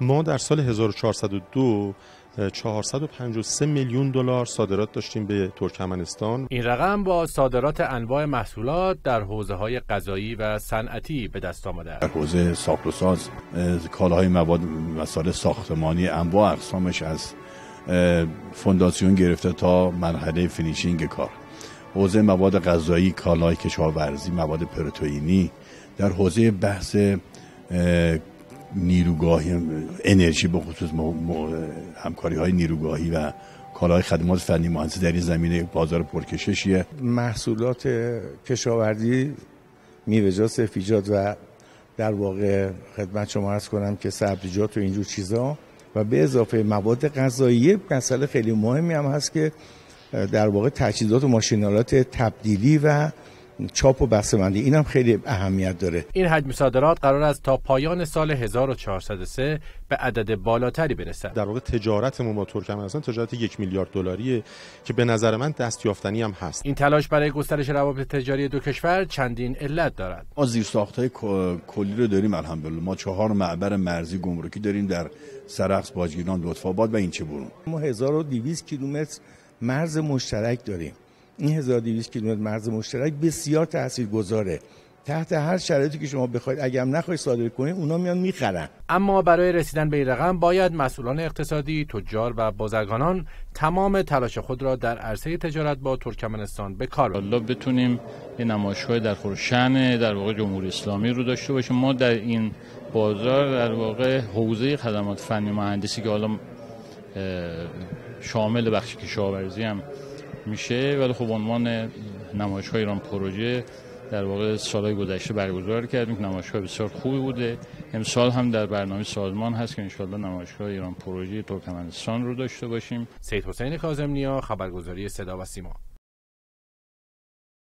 ما در سال 1402 453 میلیون دلار صادرات داشتیم به ترکمنستان. این رقم با صادرات انواع محصولات در حوزه‌های غذایی و صنعتی به دست آمده است. در حوزه ساخت و ساز، کالاهای مواد مسائل ساختمانی، انواع اقسامش از فونداسیون گرفته تا مرحله فینیشینگ کار. حوزه مواد غذایی، کالای کشاورزی، مواد پروتئینی، در حوزه بحث نیروگاهی، انرژی به خصوص همکاری‌های نیروگاهی و کالاهای خدمات فنی مهندسی در این زمینه بازار پرکششیه. محصولات کشاورزی، میوه‌جات، سبزیجات و در واقع خدمت شما عرض کنم که سبزیجات و اینجور چیزا و به اضافه مواد غذایی، مسئله خیلی مهمی هم هست که در واقع تجهیزات و ماشینالات تبدیلی و چاپ و بسته‌بندی، اینم خیلی اهمیت داره. این حجم صادرات قرار است تا پایان سال 1403 به عدد بالاتری برسد. در واقع تجارتمون با ترکمنستان تجارت 1 میلیارد دلاری که به نظر من دستیافتنی هم هست. این تلاش برای گسترش روابط تجاری دو کشور چندین علت دارد. ما زیرساخت‌های کلی رو داریم الحمدلله. ما 4 معبر مرزی گمرکی داریم در سرخس، باجگیران، لطف‌آباد و اینچه‌برون. ما 1200 کیلومتر مرز مشترک داریم. این 1200 کیلومتر مرز مشترک بسیار تاثیرگذاره. تحت هر شرایطی که شما بخواید، اگه هم نخواید صادر کنید، اونا میان میخرن. اما برای رسیدن به این رقم باید مسئولان اقتصادی، تجار و بازرگانان تمام تلاش خود را در عرصه تجارت با ترکمنستان به کار ببرند. الله بتونیم یه نمایشگاه در خرشن در واقع جمهوری اسلامی رو داشته باشیم. ما در این بازار در واقع حوزه خدمات فنی مهندسی که حالا شامل بخش کشاورزی هم میشه، ولی خب عنوان نمایشگاه ایران پروژه در واقع سالهای گذشته برگزار کردیم که نمایشگاه بسیار خوبی بوده. امسال هم در برنامه سازمان هست که انشالله نمایشگاه ایران پروژه ترکمنستان رو داشته باشیم. سید حسین کاظم‌نیا، خبرگزاری صدا و سیما.